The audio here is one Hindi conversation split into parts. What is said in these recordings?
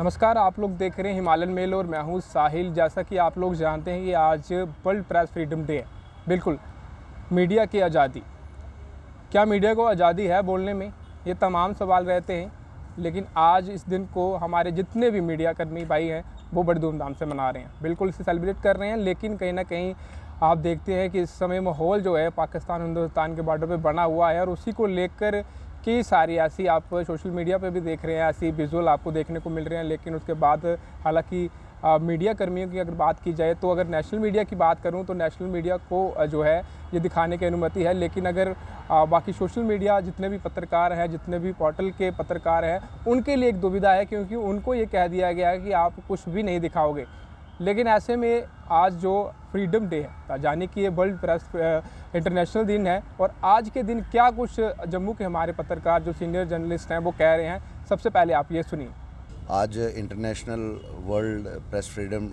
नमस्कार, आप लोग देख रहे हैं हिमालयन मेल और मैं हूं साहिल। जैसा कि आप लोग जानते हैं कि आज वर्ल्ड प्रेस फ्रीडम डे है। बिल्कुल, मीडिया की आज़ादी, क्या मीडिया को आज़ादी है बोलने में, ये तमाम सवाल रहते हैं। लेकिन आज इस दिन को हमारे जितने भी मीडिया कर्मी भाई हैं वो बड़ी धूमधाम से मना रहे हैं, बिल्कुल इसे सेलिब्रेट कर रहे हैं। लेकिन कहीं ना कहीं आप देखते हैं कि इस समय माहौल जो है पाकिस्तान हिंदुस्तान के बॉर्डर पे बना हुआ है और उसी को लेकर कई सारी ऐसी आप सोशल मीडिया पे भी देख रहे हैं, ऐसी विजुअल आपको देखने को मिल रहे हैं। लेकिन उसके बाद हालांकि मीडिया कर्मियों की अगर बात की जाए तो अगर नेशनल मीडिया की बात करूं तो नेशनल मीडिया को जो है ये दिखाने की अनुमति है। लेकिन अगर बाकी सोशल मीडिया जितने भी पत्रकार हैं, जितने भी पोर्टल के पत्रकार हैं, उनके लिए एक दुविधा है, क्योंकि उनको ये कह दिया गया है कि आप कुछ भी नहीं दिखाओगे। लेकिन ऐसे में आज जो फ्रीडम डे है, यानी कि ये वर्ल्ड प्रेस इंटरनेशनल दिन है, और आज के दिन क्या कुछ जम्मू के हमारे पत्रकार जो सीनियर जर्नलिस्ट हैं वो कह रहे हैं, सबसे पहले आप ये सुनिए। आज international world press freedom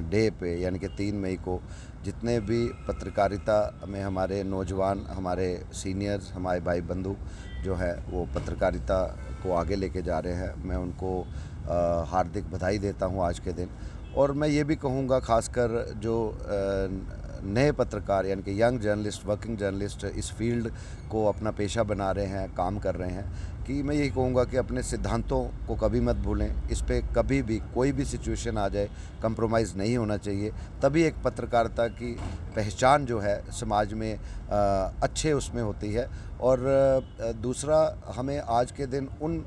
day पे यानी कि 3 मई को जितने भी पत्रकारिता में हमारे नौजवान, हमारे सीनियर्स, हमारे भाई बंधु जो है वो पत्रकारिता को आगे लेके जा रहे हैं, मैं उनको हार्दिक बधाई देता हूँ आज के दिन। और मैं ये भी कहूँगा, खासकर जो नए पत्रकार यानी कि यंग जर्नलिस्ट, वर्किंग जर्नलिस्ट इस फील्ड को अपना पेशा बना रहे हैं, काम कर रहे हैं, कि मैं यही कहूँगा कि अपने सिद्धांतों को कभी मत भूलें। इस पे कभी भी कोई भी सिचुएशन आ जाए कंप्रोमाइज़ नहीं होना चाहिए। तभी एक पत्रकारिता की पहचान जो है समाज में अच्छे उसमें होती है। और दूसरा, हमें आज के दिन उन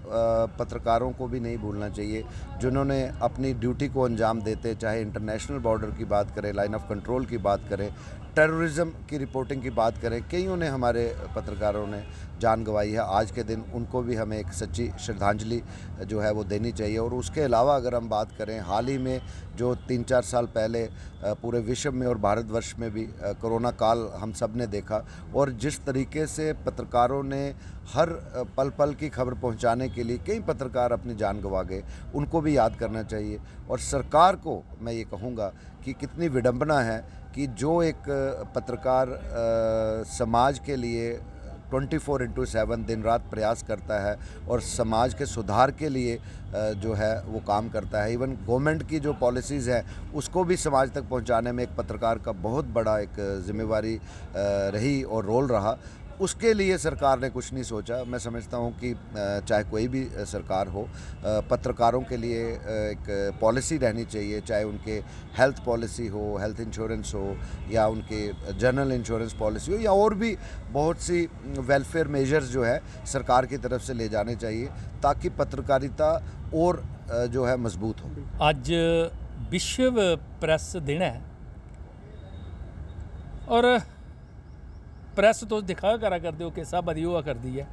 पत्रकारों को भी नहीं भूलना चाहिए जिन्होंने अपनी ड्यूटी को अंजाम देते, चाहे इंटरनेशनल बॉर्डर की बात करें, लाइन ऑफ कंट्रोल की बात करें, टेररिज्म की रिपोर्टिंग की बात करें, कईयों ने हमारे पत्रकारों ने जान गंवाई है। आज के दिन उनको भी हमें एक सच्ची श्रद्धांजलि जो है वो देनी चाहिए। और उसके अलावा अगर हम बात करें, हाल ही में जो 3-4 साल पहले पूरे विश्व में और भारतवर्ष में भी कोरोना काल हम सब ने देखा, और जिस तरीके से पत्रकारों ने हर पल पल की खबर पहुंचाने के लिए कई पत्रकार अपनी जान गंवा गए, उनको भी याद करना चाहिए। और सरकार को मैं ये कहूँगा कि कितनी विडंबना है कि जो एक पत्रकार समाज के लिए 24/7 दिन रात प्रयास करता है और समाज के सुधार के लिए जो है वो काम करता है। इवन गवर्नमेंट की जो पॉलिसीज़ है उसको भी समाज तक पहुंचाने में एक पत्रकार का बहुत बड़ा एक जिम्मेवारी रही और रोल रहा। उसके लिए सरकार ने कुछ नहीं सोचा। मैं समझता हूँ कि चाहे कोई भी सरकार हो, पत्रकारों के लिए एक पॉलिसी रहनी चाहिए, चाहे उनके हेल्थ पॉलिसी हो, हेल्थ इंश्योरेंस हो, या उनके जनरल इंश्योरेंस पॉलिसी हो, या और भी बहुत सी वेलफेयर मेजर्स जो है सरकार की तरफ से ले जाने चाहिए, ताकि पत्रकारिता और जो है मजबूत हो। आज विश्व प्रेस दिन है और प्रेस तो दिखा करा करते हो कि सब बदी हुआ करती है।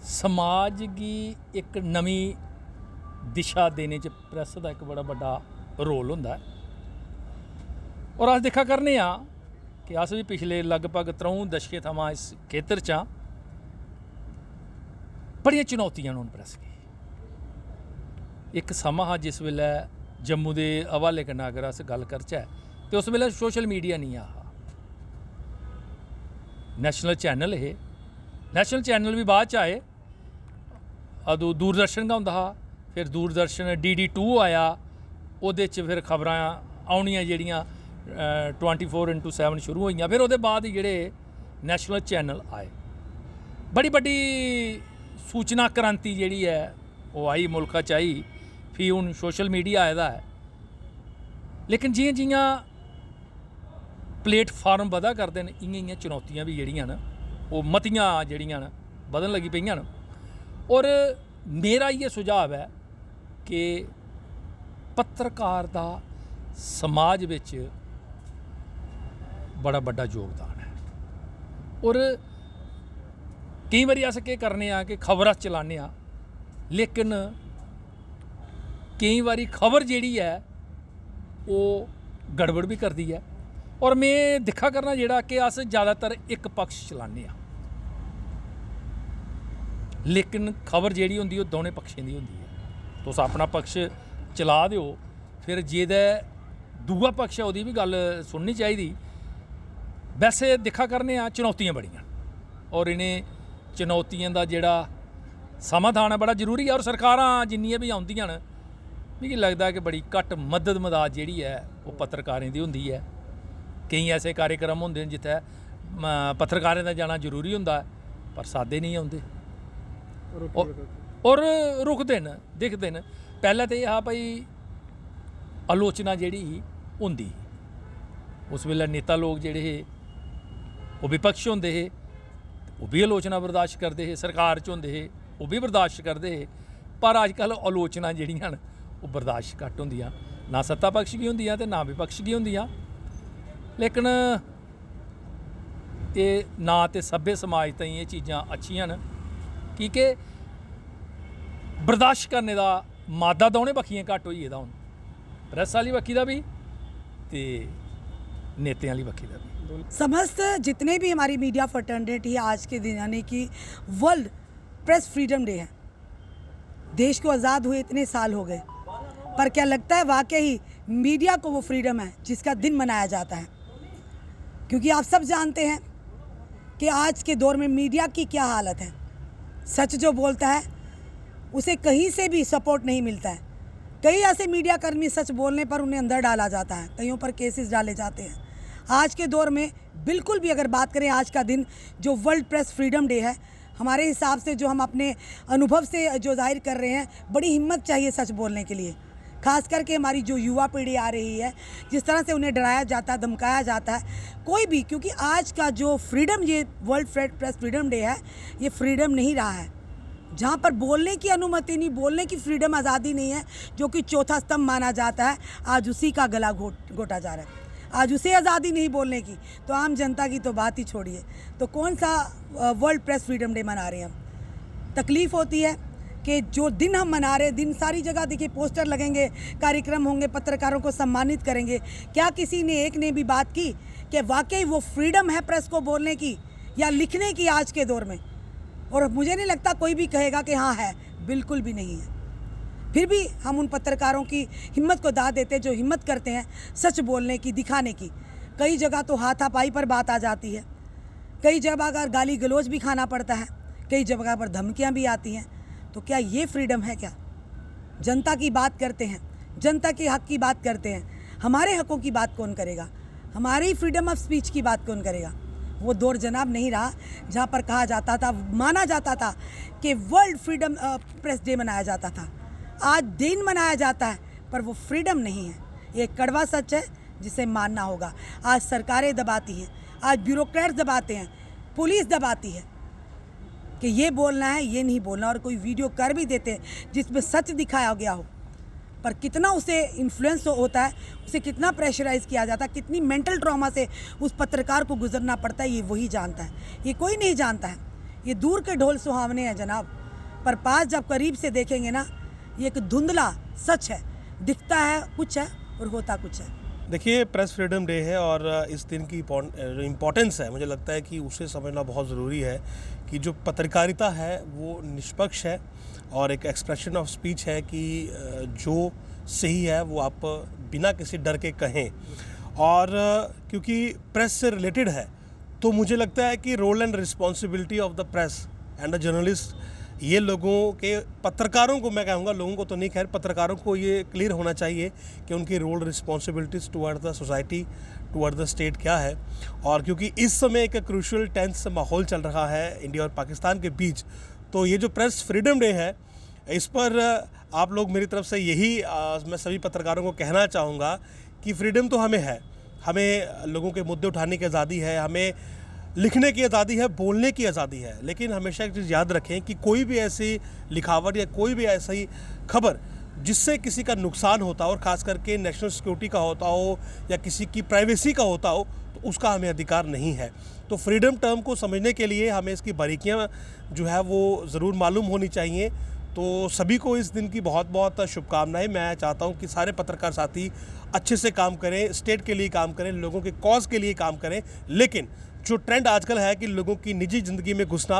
समाज की एक नवी दिशा देने च प्रेस का एक बड़ा बड़ा रोल होंदा है। और अस दिखा करने कि अस भी पिछले लगभग 3 दशकें थमां इस खेतर च बड़ियां चुनौतियां न प्रेस की। एक समा हा जिस वेले जम्मू के हवाले कन्नै अगर अस गल करचै तो उस वेले सोशल मीडिया नहीं आ, नेशनल चैनल है। नेशनल चैनल भी बाद च आए, अदू दूरदर्शन का होंदा हा, फिर दूरदर्शन DD2 आया, ओहदे च फिर खबरां आउणियां जेहड़ियां 24/7 शुरू होईयां। फिर ओहदे बाद जेहड़े नेशनल चैनल आए, बड़ी बड़ी सूचना क्रांति जेहड़ी है वो आई मुल्का च आई। फ्ही हुण सोशल मीडिया आए दा है। लेकिन जियां जियां प्लेटफार्म बधा करते हैं, इ'यां चुनौतियां भी जड़ियां न वो मतियां जड़ियां न बधन लगी पेइयां न। और मेरा ये सुझाव है कि पत्रकार दा समाज विच बड़ा बड़ा योगदान है। और कई बारी अस केह् करने कि खबर अस चलाने, लेकिन कई बारी खबर जिहड़ी है वो गड़बड़ भी करती है। और मैं दिखा करना जेड़ा कि अस ज़्यादातर एक पक्ष चलाने, लेकिन खबर जिहड़ी होंदी ओह दोनों पक्षें दी होंदी है। तुस अपना पक्ष चला दिओ, फिर जेह्दा दूआ पक्ष है ओहदी भी गल सुननी चाहिदी। वैसे दिखा करने चुनौतियां बड़ियां, और इन्हें चुनौतियां दा जेड़ा समाधान बड़ा जरूरी है। और सरकारां जिन्नियां भी आउंदियां न मिगी लगदा कि बड़ी घट मदद मदाद जिहड़ी है वो पत्रकारें दी हुंदी है। कई ऐसे कार्यक्रम होंदे न जित्थै पत्रकारें दा जाना जरूरी हुंदा है पर सादे नहीं आउंदे और रुकदे न दिखदे न। पैह्लें ते एह् हा भाई आलोचना जिहड़ी ही होंदी ही, उस वेल्लै नेता लोग जिहड़े हे ओह् विपक्ष होंदे हे, ओह् भी आलोचना बर्दाश्त करदे हे, सरकार च होंदे हे ओह् भी बर्दाश्त करदे हे। पर अजकल आलोचना जिहड़ियां न ओह् बर्दाश्त घट्ट होंदियां, ना सत्ता पक्ष गी होंदियां ते ना विपक्ष गी होंदियां। लेकिन एह् ना ते सभ्य समाज ताईं एह् चीज़ां अच्छियां न की के बर्दाश्त करने दा मादा दौनें बक्खियें घट्ट होई गेदा हून, प्रैस आह्ली बक्खी दा भी ते नेतें आह्ली बक्खी दा भी। समस्त जितने भी हमारी मीडिया फर्टर्निटी आज के दिन यानी कि वर्ल्ड प्रेस फ्रीडम डे है। देश को आज़ाद हुए इतने साल हो गए पर क्या लगता है वाकई मीडिया को वो फ्रीडम है जिसका दिन मनाया जाता है? क्योंकि आप सब जानते हैं कि आज के दौर में मीडिया की क्या हालत है। सच जो बोलता है उसे कहीं से भी सपोर्ट नहीं मिलता है। कई ऐसे मीडिया कर्मी सच बोलने पर उन्हें अंदर डाला जाता है, कईयों पर केसेस डाले जाते हैं। आज के दौर में बिल्कुल भी अगर बात करें आज का दिन जो वर्ल्ड प्रेस फ्रीडम डे है, हमारे हिसाब से जो हम अपने अनुभव से जो जाहिर कर रहे हैं, बड़ी हिम्मत चाहिए सच बोलने के लिए। खास करके हमारी जो युवा पीढ़ी आ रही है, जिस तरह से उन्हें डराया जाता है, धमकाया जाता है, कोई भी, क्योंकि आज का जो फ्रीडम, ये वर्ल्ड प्रेस फ्रीडम डे है, ये फ्रीडम नहीं रहा है। जहाँ पर बोलने की अनुमति नहीं, बोलने की फ्रीडम, आज़ादी नहीं है, जो कि चौथा स्तंभ माना जाता है, आज उसी का गला घोटा जा रहा है। आज उसे आज़ादी नहीं बोलने की, तो आम जनता की तो बात ही छोड़िए। तो कौन सा वर्ल्ड प्रेस फ्रीडम डे मना रहे हैं हम? तकलीफ़ होती है कि जो दिन हम मना रहे, दिन सारी जगह देखिए पोस्टर लगेंगे, कार्यक्रम होंगे, पत्रकारों को सम्मानित करेंगे। क्या किसी ने एक ने भी बात की कि वाकई वो फ्रीडम है प्रेस को बोलने की या लिखने की आज के दौर में? और मुझे नहीं लगता कोई भी कहेगा कि हाँ है, बिल्कुल भी नहीं है। फिर भी हम उन पत्रकारों की हिम्मत को दाद देते हैं जो हिम्मत करते हैं सच बोलने की, दिखाने की। कई जगह तो हाथापाई पर बात आ जाती है, कई जगह अगर गाली गलौज भी खाना पड़ता है, कई जगह पर धमकियां भी आती हैं। तो क्या ये फ्रीडम है? क्या जनता की बात करते हैं, जनता के हक की बात करते हैं, हमारे हकों की बात कौन करेगा? हमारी फ्रीडम ऑफ स्पीच की बात कौन करेगा? वो दौर जनाब नहीं रहा जहाँ पर कहा जाता था, माना जाता था कि वर्ल्ड फ्रीडम प्रेस डे मनाया जाता था। आज दिन मनाया जाता है पर वो फ्रीडम नहीं है। ये कड़वा सच है जिसे मानना होगा। आज सरकारें दबाती हैं, आज ब्यूरोक्रेट्स दबाते हैं, पुलिस दबाती है कि ये बोलना है, ये नहीं बोलना। और कोई वीडियो कर भी देते हैं जिसमें सच दिखाया गया हो, पर कितना उसे इन्फ्लुएंस होता है, उसे कितना प्रेशराइज किया जाता है, कितनी मेंटल ट्रॉमा से उस पत्रकार को गुजरना पड़ता है, ये वही जानता है, ये कोई नहीं जानता है। ये दूर के ढोल सुहावने हैं जनाब, पर पास जब करीब से देखेंगे ना, ये एक धुंधला सच है, दिखता है कुछ है और होता कुछ है। देखिए, प्रेस फ्रीडम डे है और इस दिन की इम्पोर्टेंस है, मुझे लगता है कि उसे समझना बहुत ज़रूरी है कि जो पत्रकारिता है वो निष्पक्ष है और एक एक्सप्रेशन ऑफ स्पीच है कि जो सही है वो आप बिना किसी डर के कहें। और क्योंकि प्रेस से रिलेटेड है तो मुझे लगता है कि role and responsibility of the press and the journalist, ये लोगों के, पत्रकारों को मैं कहूँगा, लोगों को तो नहीं, खैर पत्रकारों को ये क्लियर होना चाहिए कि उनकी role responsibilities toward the society, toward the state क्या है। और क्योंकि इस समय एक क्रूशियल टेंस माहौल चल रहा है इंडिया और पाकिस्तान के बीच, तो ये जो प्रेस फ्रीडम डे है, इस पर आप लोग, मेरी तरफ से यही मैं सभी पत्रकारों को कहना चाहूँगा कि फ्रीडम तो हमें है, हमें लोगों के मुद्दे उठाने की आज़ादी है, हमें लिखने की आज़ादी है, बोलने की आज़ादी है। लेकिन हमेशा एक चीज़ याद रखें कि कोई भी ऐसी लिखावट या कोई भी ऐसी खबर जिससे किसी का नुकसान होता हो, और ख़ास करके नेशनल सिक्योरिटी का होता हो या किसी की प्राइवेसी का होता हो, तो उसका हमें अधिकार नहीं है। तो फ्रीडम टर्म को समझने के लिए हमें इसकी बारीकियाँ जो है वो ज़रूर मालूम होनी चाहिए। तो सभी को इस दिन की बहुत बहुत शुभकामनाएं। मैं चाहता हूं कि सारे पत्रकार साथी अच्छे से काम करें, स्टेट के लिए काम करें, लोगों के कॉज के लिए काम करें। लेकिन जो ट्रेंड आजकल है कि लोगों की निजी ज़िंदगी में घुसना,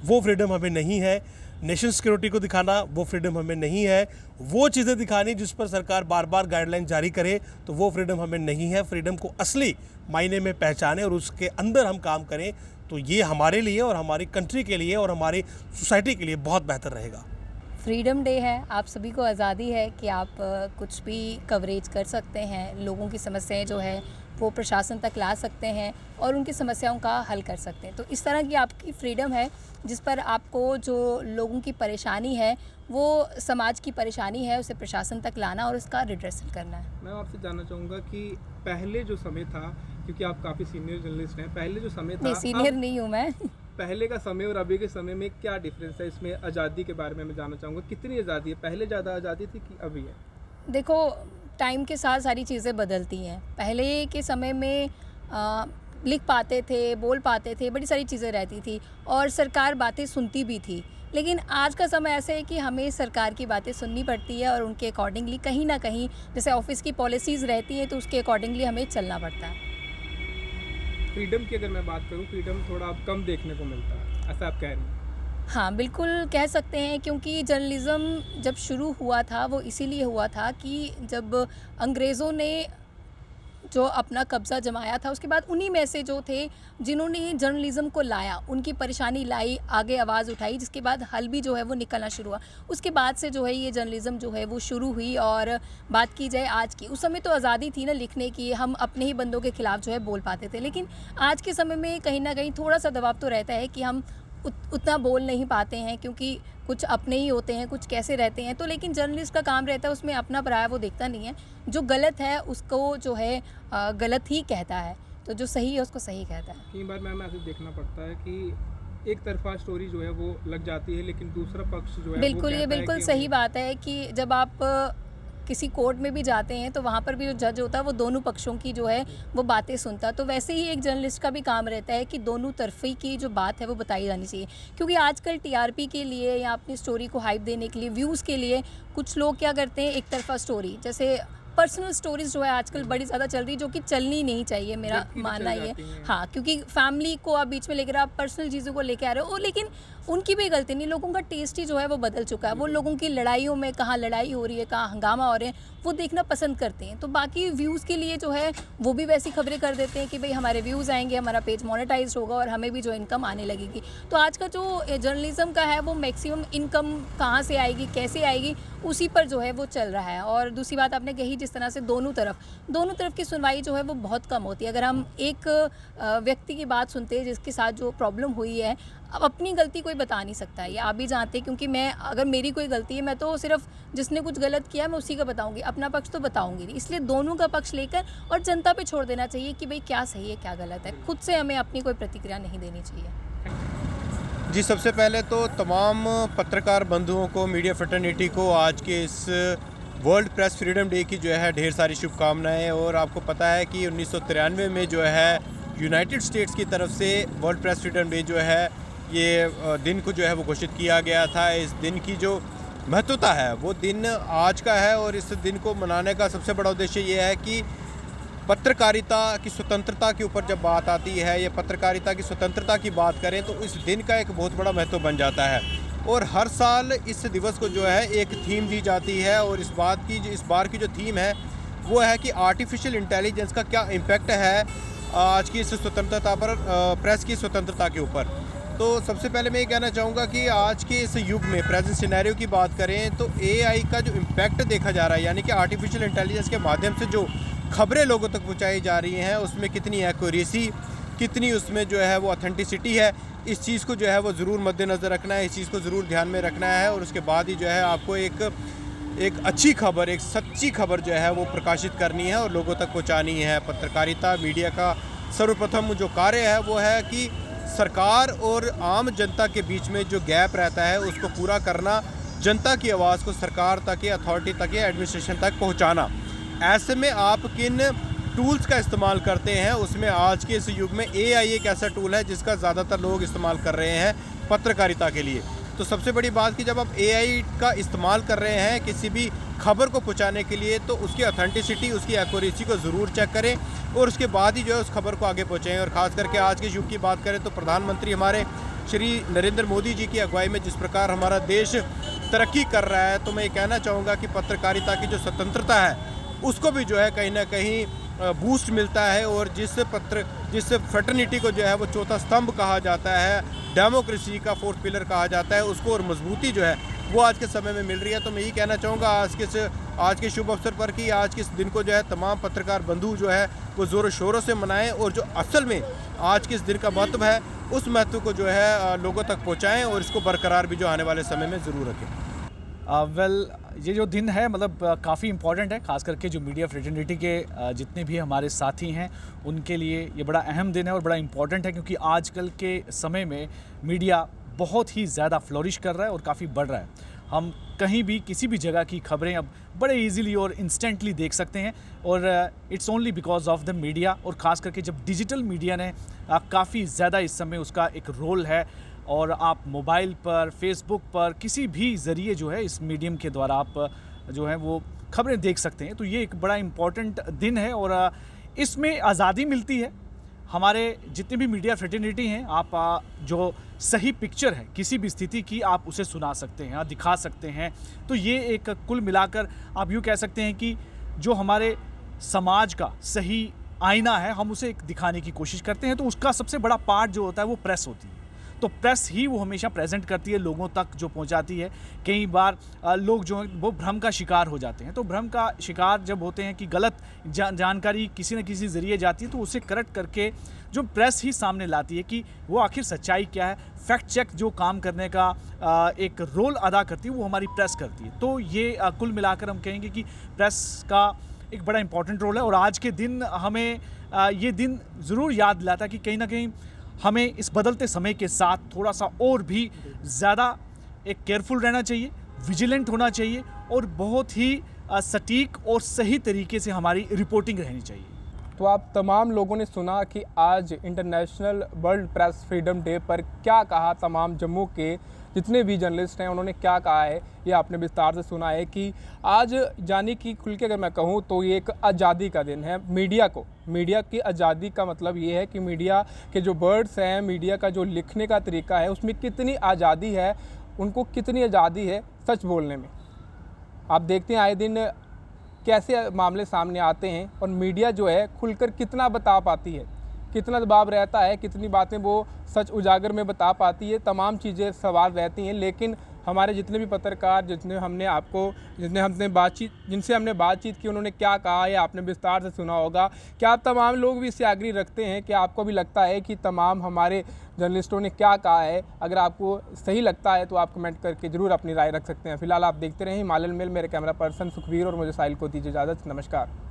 वो फ्रीडम हमें नहीं है। नेशनल सिक्योरिटी को दिखाना, वो फ्रीडम हमें नहीं है। वो चीज़ें दिखानी जिस पर सरकार बार बार गाइडलाइन जारी करे, तो वो फ्रीडम हमें नहीं है। फ्रीडम को असली मायने में पहचानें और उसके अंदर हम काम करें, तो ये हमारे लिए और हमारी कंट्री के लिए और हमारी सोसाइटी के लिए बहुत बेहतर रहेगा। फ्रीडम डे है, आप सभी को आज़ादी है कि आप कुछ भी कवरेज कर सकते हैं, लोगों की समस्याएं जो है वो प्रशासन तक ला सकते हैं और उनकी समस्याओं का हल कर सकते हैं। तो इस तरह की आपकी फ्रीडम है जिस पर आपको जो लोगों की परेशानी है, वो समाज की परेशानी है, उसे प्रशासन तक लाना और उसका रिड्रेसल करना है। मैं आपसे जानना चाहूँगा कि पहले जो समय था, क्योंकि आप काफ़ी सीनियर जर्नलिस्ट हैं, पहले जो समय था, नहीं सीनियर नहीं हूँ मैं पहले का समय और अभी के समय में क्या डिफरेंस है? इसमें आज़ादी के बारे में मैं जानना चाहूँगा, कितनी आज़ादी है? पहले ज़्यादा आज़ादी थी कि अभी है? देखो, टाइम के साथ सारी चीज़ें बदलती हैं। पहले के समय में लिख पाते थे, बोल पाते थे, बड़ी सारी चीज़ें रहती थी और सरकार बातें सुनती भी थी। लेकिन आज का समय ऐसा है कि हमें सरकार की बातें सुननी पड़ती है और उनके अकॉर्डिंगली कहीं ना कहीं, जैसे ऑफिस की पॉलिसीज़ रहती हैं तो उसके अकॉर्डिंगली हमें चलना पड़ता है। फ्रीडम की अगर मैं बात करूँ, फ्रीडम थोड़ा अब कम देखने को मिलता है, ऐसा आप कह रहे हैं? हाँ, बिल्कुल कह सकते हैं, क्योंकि जर्नलिज़्म जब शुरू हुआ था वो इसीलिए हुआ था कि जब अंग्रेज़ों ने जो अपना कब्ज़ा जमाया था, उसके बाद उन्हीं में से जो थे जिन्होंने जर्नलिज़्म को लाया, उनकी परेशानी लाई, आगे आवाज़ उठाई, जिसके बाद हल भी जो है वो निकलना शुरू हुआ। उसके बाद से जो है ये जर्नलिज़्म जो है वो शुरू हुई। और बात की जाए आज की, उस समय तो आज़ादी थी ना लिखने की, हम अपने ही बंदों के ख़िलाफ़ जो है बोल पाते थे। लेकिन आज के समय में कहीं ना कहीं थोड़ा सा दबाव तो रहता है कि हम उतना बोल नहीं पाते हैं, क्योंकि कुछ अपने ही होते हैं, कुछ कैसे रहते हैं। तो लेकिन जर्नलिस्ट का काम रहता है, उसमें अपना पराया वो देखता नहीं है, जो गलत है उसको जो है गलत ही कहता है, तो जो सही है उसको सही कहता है। कई बार मैम ऐसे देखना पड़ता है कि एक तरफा स्टोरी जो है वो लग जाती है, लेकिन दूसरा पक्ष जो है बिल्कुल, ये बिल्कुल सही बात है कि जब आप किसी कोर्ट में भी जाते हैं तो वहाँ पर भी जो जज होता है वो दोनों पक्षों की जो है वो बातें सुनता है। तो वैसे ही एक जर्नलिस्ट का भी काम रहता है कि दोनों तरफी की जो बात है वो बताई जानी चाहिए, क्योंकि आजकल टीआरपी के लिए या अपनी स्टोरी को हाइप देने के लिए, व्यूज़ के लिए कुछ लोग क्या करते हैं, एक तरफा स्टोरी, जैसे पर्सनल स्टोरीज जो है आजकल बड़ी ज़्यादा चल रही, जो कि चलनी नहीं चाहिए, मेरा मानना ये। हाँ, क्योंकि फैमिली को आप बीच में लेकर आप पर्सनल चीज़ों को लेकर आ रहे हो, लेकिन उनकी भी गलती नहीं, लोगों का टेस्ट ही जो है वो बदल चुका है। वो लोगों की लड़ाइयों में, कहाँ लड़ाई हो रही है, कहाँ हंगामा हो रहे हैं, वो देखना पसंद करते हैं। तो बाकी व्यूज़ के लिए जो है वो भी वैसी खबरें कर देते हैं कि भाई हमारे व्यूज़ आएंगे, हमारा पेज मोनेटाइज होगा और हमें भी जो इनकम आने लगेगी। तो आज का जो जर्नलिज्म का है वो मैक्सिमम इनकम कहाँ से आएगी, कैसे आएगी, उसी पर जो है वो चल रहा है। और दूसरी बात आपने कही, जिस तरह से दोनों तरफ की सुनवाई जो है वो बहुत कम होती है। अगर हम एक व्यक्ति की बात सुनते हैं जिसके साथ जो प्रॉब्लम हुई है, अब अपनी गलती कोई बता नहीं सकता है, ये आप भी जानते हैं, क्योंकि मैं, अगर मेरी कोई गलती है, मैं तो सिर्फ जिसने कुछ गलत किया मैं उसी का बताऊंगी, अपना पक्ष तो बताऊंगी नहीं। इसलिए दोनों का पक्ष लेकर और जनता पे छोड़ देना चाहिए कि भाई क्या सही है क्या गलत है, खुद से हमें अपनी कोई प्रतिक्रिया नहीं देनी चाहिए। जी, सबसे पहले तो तमाम पत्रकार बंधुओं को, मीडिया फ्रेटर्निटी को आज के इस वर्ल्ड प्रेस फ्रीडम डे की जो है ढेर सारी शुभकामनाएं। और आपको पता है कि 1993 में जो है यूनाइटेड स्टेट्स की तरफ से वर्ल्ड प्रेस फ्रीडम डे जो है ये दिन को जो है वो घोषित किया गया था। इस दिन की जो महत्वता है वो दिन आज का है, और इस दिन को मनाने का सबसे बड़ा उद्देश्य ये है कि पत्रकारिता की स्वतंत्रता के ऊपर जब बात आती है या पत्रकारिता की स्वतंत्रता की बात करें तो इस दिन का एक बहुत बड़ा महत्व बन जाता है। और हर साल इस दिवस को जो है एक थीम दी जाती है, और इस बार की जो थीम है वो है कि आर्टिफिशियल इंटेलिजेंस का क्या इम्पैक्ट है आज की इस स्वतंत्रता पर, प्रेस की स्वतंत्रता के ऊपर। तो सबसे पहले मैं ये कहना चाहूँगा कि आज के इस युग में प्रेजेंट सिनेरियो की बात करें तो एआई का जो इम्पैक्ट देखा जा रहा है, यानी कि आर्टिफिशियल इंटेलिजेंस के माध्यम से जो खबरें लोगों तक पहुँचाई जा रही हैं उसमें कितनी एक्यूरेसी, कितनी उसमें जो है वो ऑथेंटिसिटी है, इस चीज़ को जो है वो ज़रूर मद्देनज़र रखना है, इस चीज़ को ज़रूर ध्यान में रखना है। और उसके बाद ही जो है आपको एक अच्छी खबर, एक सच्ची खबर जो है वो प्रकाशित करनी है और लोगों तक पहुँचानी है। पत्रकारिता, मीडिया का सर्वप्रथम जो कार्य है वो है कि सरकार और आम जनता के बीच में जो गैप रहता है उसको पूरा करना, जनता की आवाज़ को सरकार तक या अथॉरिटी तक या एडमिनिस्ट्रेशन तक पहुंचाना। ऐसे में आप किन टूल्स का इस्तेमाल करते हैं, उसमें आज के इस युग में एआई एक ऐसा टूल है जिसका ज़्यादातर लोग इस्तेमाल कर रहे हैं पत्रकारिता के लिए। तो सबसे बड़ी बात कि जब आप एआई का इस्तेमाल कर रहे हैं किसी भी खबर को पहुंचाने के लिए तो उसकी ऑथेंटिसिटी, उसकी एक्यूरेसी को ज़रूर चेक करें और उसके बाद ही जो है उस खबर को आगे पहुंचाएं। और ख़ास करके आज के युग की बात करें तो प्रधानमंत्री हमारे श्री नरेंद्र मोदी जी की अगुवाई में जिस प्रकार हमारा देश तरक्की कर रहा है, तो मैं ये कहना चाहूँगा कि पत्रकारिता की जो स्वतंत्रता है उसको भी जो है कहीं ना कहीं बूस्ट मिलता है। और जिस फ्रेटर्निटी को जो है वो चौथा स्तंभ कहा जाता है, डेमोक्रेसी का फोर्थ पिलर कहा जाता है, उसको और मजबूती जो है वो आज के समय में मिल रही है। तो मैं यही कहना चाहूँगा आज के शुभ अवसर पर कि आज के इस दिन को जो है तमाम पत्रकार बंधु जो है वो ज़ोरों शोरों से मनाएं और जो असल में आज के इस दिन का महत्व है उस महत्व को जो है लोगों तक पहुँचाएँ और इसको बरकरार भी जो आने वाले समय में ज़रूर रखें। ये जो दिन है मतलब काफ़ी इम्पॉर्टेंट है, ख़ास करके जो मीडिया फ्रेटर्निटी के जितने भी हमारे साथी हैं उनके लिए ये बड़ा अहम दिन है और बड़ा इम्पॉर्टेंट है, क्योंकि आजकल के समय में मीडिया बहुत ही ज़्यादा फ्लोरिश कर रहा है और काफ़ी बढ़ रहा है। हम कहीं भी किसी भी जगह की खबरें अब बड़े इजीली और इंस्टेंटली देख सकते हैं और it's only because of the media. और ख़ास करके जब डिजिटल मीडिया ने काफ़ी ज़्यादा इस समय उसका एक रोल है और आप मोबाइल पर, फेसबुक पर, किसी भी ज़रिए जो है इस मीडियम के द्वारा आप जो है वो खबरें देख सकते हैं। तो ये एक बड़ा इम्पॉर्टेंट दिन है और इसमें आज़ादी मिलती है। हमारे जितने भी मीडिया फ्रेटर्निटी हैं, आप जो सही पिक्चर है किसी भी स्थिति की आप उसे सुना सकते हैं, दिखा सकते हैं। तो ये एक कुल मिलाकर आप यूँ कह सकते हैं कि जो हमारे समाज का सही आईना है हम उसे दिखाने की कोशिश करते हैं। तो उसका सबसे बड़ा पार्ट जो होता है वो प्रेस होती है। तो प्रेस ही वो हमेशा प्रेजेंट करती है, लोगों तक जो पहुंचाती है। कई बार लोग जो हैं वो भ्रम का शिकार हो जाते हैं। तो भ्रम का शिकार जब होते हैं कि गलत जानकारी किसी न किसी ज़रिए जाती है तो उसे करेक्ट करके जो प्रेस ही सामने लाती है कि वो आखिर सच्चाई क्या है। फैक्ट चेक जो काम करने का एक रोल अदा करती है वो हमारी प्रेस करती है। तो ये कुल मिलाकर हम कहेंगे कि प्रेस का एक बड़ा इंपॉर्टेंट रोल है। और आज के दिन हमें ये दिन ज़रूर याद दिलाता है कि कहीं ना कहीं हमें इस बदलते समय के साथ थोड़ा सा और भी ज़्यादा एक केयरफुल रहना चाहिए, विजिलेंट होना चाहिए और बहुत ही सटीक और सही तरीके से हमारी रिपोर्टिंग रहनी चाहिए। तो आप तमाम लोगों ने सुना कि आज international world press freedom day पर क्या कहा तमाम जम्मू के जितने भी जर्नलिस्ट हैं उन्होंने क्या कहा है, ये आपने विस्तार से सुना है कि आज यानी कि खुल के अगर मैं कहूँ तो ये एक आज़ादी का दिन है। मीडिया की आज़ादी का मतलब ये है कि मीडिया के जो वर्ड्स हैं, मीडिया का जो लिखने का तरीका है उसमें कितनी आज़ादी है, उनको कितनी आज़ादी है सच बोलने में। आप देखते हैं आए दिन कैसे मामले सामने आते हैं और मीडिया जो है खुलकर कितना बता पाती है, कितना दबाव रहता है, कितनी बातें वो सच उजागर में बता पाती है, तमाम चीज़ें सवाल रहती हैं। लेकिन हमारे जितने भी पत्रकार जिनसे हमने बातचीत की उन्होंने क्या कहा है आपने विस्तार से सुना होगा। क्या आप तमाम लोग भी इससे आग्रह रखते हैं कि आपको भी लगता है कि तमाम हमारे जर्नलिस्टों ने क्या कहा है? अगर आपको सही लगता है तो आप कमेंट करके ज़रूर अपनी राय रख सकते हैं। फिलहाल आप देखते रहें हिमालयन मेल। मेरे कैमरा पर्सन सुखवीर और मुझे साहिल को दीजिए इजाज़त। नमस्कार।